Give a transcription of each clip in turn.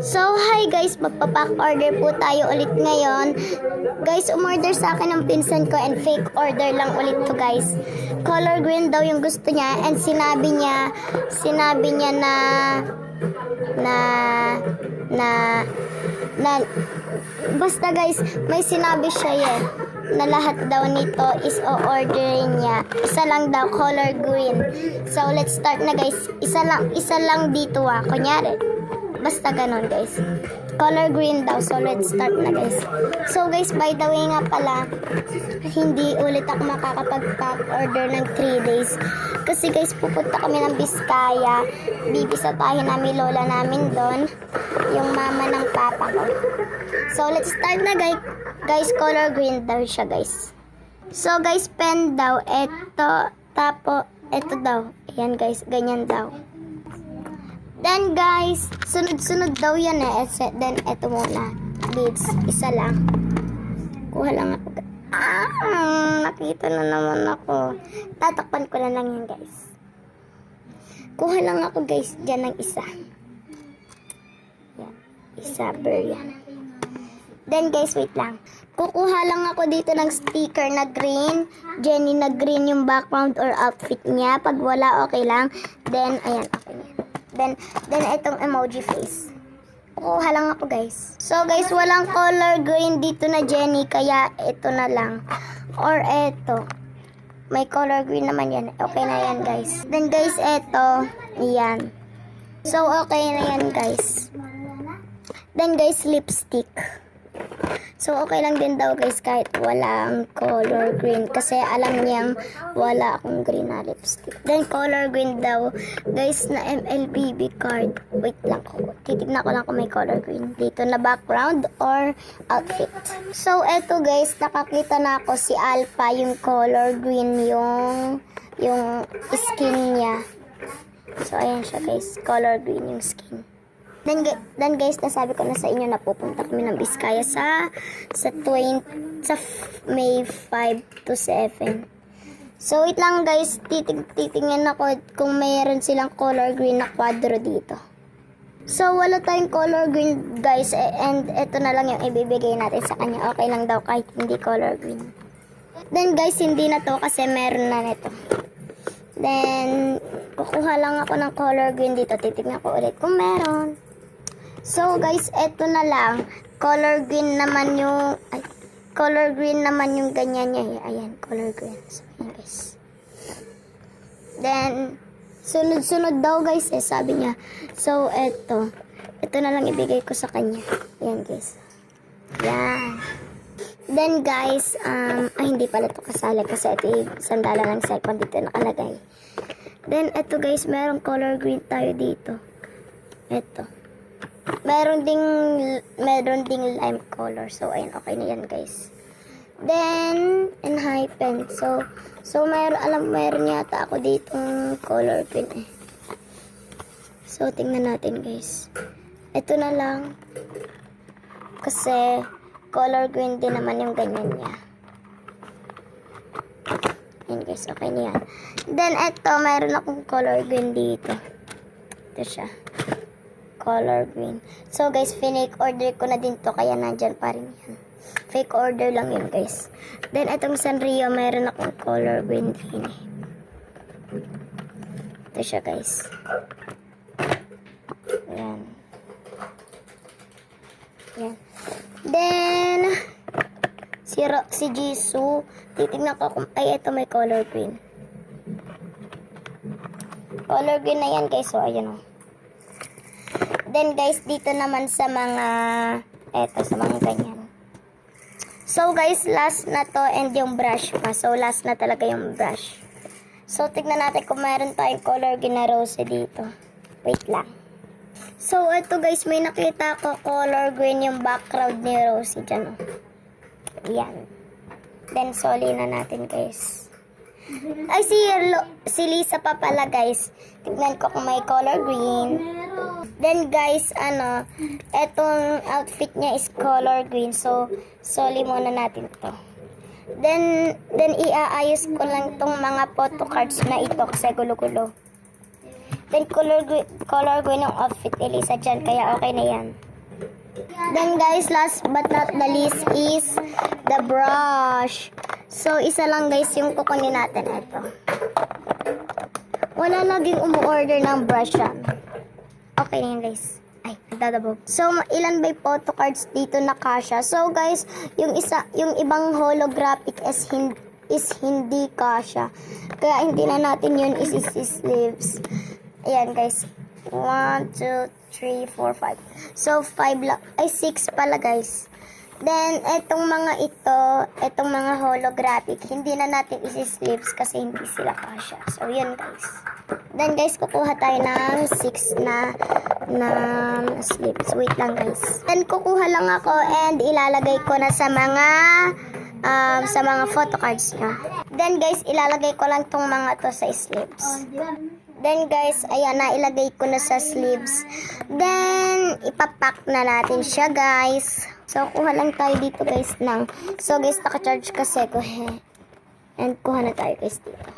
So, hi guys, magpapack order po tayo ulit ngayon. Guys, umorder sa akin ng pinsan ko and fake order lang ulit to guys. Color green daw yung gusto niya and sinabi niya na basta guys, may sinabi siya na lahat daw nito is o-orderin niya. Isa lang daw, color green. So, let's start na guys. Isa lang dito kunyari. Basta ganon guys. Color green daw. So, let's start na guys. So, guys, by the way nga pala, hindi ulit ako makakapag-pack order ng 3 days. Kasi guys, pupunta kami ng Biskaya. Bibisatahin namin lola namin doon. Yung mama ng papa ko. So, let's start na guys. Guys, color green daw siya guys. So, guys, pen daw. Eto daw. Ayan guys, ganyan daw. Then guys, sunod-sunod daw yan Then eto muna. Beads, isa lang. Kuha lang ako. Nakita na naman ako. Tatakpan ko na lang yan guys. Kuha lang ako guys, dyan ng isa. Yan. Isa per yan. Then guys, wait lang. Kukuha lang ako dito ng sticker na green. Jenny na green yung background or outfit niya. Pag wala, okay lang. Then, ayan, okay na. Then itong emoji face. Kukuha lang ako guys. So guys, walang color green dito na Jenny, kaya ito na lang. Or ito. May color green naman yan. Okay na yan guys. Then guys, ito. Yan. So okay na yan guys. Then guys, lipstick. So, okay lang din daw guys kahit walang color green. Kasi alam niyang wala akong green na lipstick. Then, color green daw guys na MLBB card. Wait lang ko. Titignan ko lang kung may color green dito na background or outfit. So, eto guys, nakakita na ako si Alpha yung color green yung skin niya. So, ayan siya guys. Color green yung skin. Then guys, nasabi ko na sa inyo na pupunta kami ng Biskaya sa May 5 to 7. So wait lang guys, titingnan ako kung mayroon silang color green na kwadro dito. So wala tayong color green guys, and ito na lang yung ibibigay natin sa kanya. Okay lang daw kahit hindi color green. Then guys, hindi na to kasi meron na nito. Then kukuha lang ako ng color green dito, titignan ko ulit kung meron. So guys, eto na lang. Color green naman yung ganyan niya. Ayan, color green. So, ayan guys. Then, sunod-sunod daw guys sabi niya. So, eto na lang ibigay ko sa kanya. Ayan guys. Yan. Then guys, hindi pala to kasali kasi ito sandala ng cellphone dito nakalagay. Then, eto guys, merong color green tayo dito. Eto. Meron ding lime color. So, ayun, okay na yan, guys. Then, and hypen. So meron yata ako ditong color green So, tingnan natin, guys. Ito na lang. Kasi, color green din naman yung ganyan niya. Ayan, guys, okay na yan. Then, ito, meron akong color green dito. Ito siya. Color green. So guys, fake order ko na din to kaya nandyan pa rin yan. Fake order lang yun guys. Then itong Sanrio, meron akong color green din Ito siya guys. Ayan. Ayan. Then si Jisoo, titignan ko kung ito may color green. Color green na yan guys. So ayan o. Then guys, dito naman sa mga ganyan. So guys, last na to and yung brush pa. So last na talaga yung brush. So tignan natin kung meron tayong color green na rose dito. Wait lang. So ito guys, may nakita ko color green yung background ni Rosie dyan. Yan. Then soli na natin guys. Ay, si Lisa pa pala guys. Tignan ko kung may color green. Then guys, etong outfit niya is color green. So, soli muna natin to. Then iaayos ko lang tong mga photo cards na ito kasi gulo-gulo. Then color green yung outfit ni Lisa dyan, kaya okay na yan. Then guys, last but not the least is the brush. So, isa lang guys yung kukunin natin. Ito. Wala laging umu-order ng brush yan. Okay na yan guys. Ay, nagdadabog. So, ilan ba yung photo cards dito na kasha? So guys, yung ibang holographic is hindi kasha. Kaya hindi na natin yun sleeves. Ayan guys. 1, 2, 3, 4, 5. So, 5 lang. Ay, 6 pala guys. Then, etong mga holographic, hindi na natin isi-sleeves kasi hindi sila kasha. So, yun guys. Then guys, kukuha tayo ng 6 na sleeves. Wait lang guys. Then, kukuha lang ako and ilalagay ko na sa mga photo cards niya. Then guys, ilalagay ko lang tong mga to sa sleeves. Then guys, ayan na, ilagay ko na sa sleeves. Then, ipapack na natin siya guys. So, kuha lang tayo dito guys ng... So guys, naka-charge kasi ko. And kuha na tayo guys dito.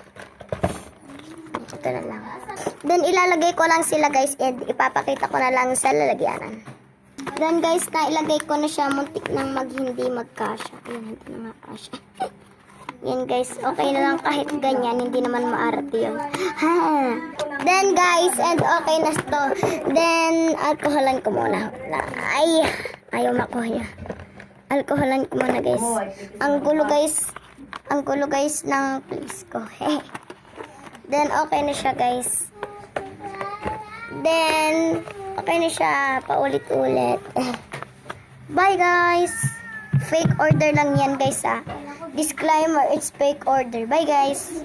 Ito na lang. Then, ilalagay ko lang sila guys and ipapakita ko na lang sa lalagyanan. Then guys, nailagay ko na siya. Muntik nang hindi magkasya. Ayan, hindi na magkasya. Yan guys, okay na lang kahit ganyan, hindi naman maarte yun. Ha. Then guys, and okay na to. Then, alcoholan ko muna. Ay, ayaw makuha niya. Alcoholan ko muna guys. Ang gulo guys ng place ko. Then, okay na siya guys. Then, okay na siya, paulit-ulit. Bye guys! Fake order lang yan guys ah. Disclaimer, it's fake order. Bye guys!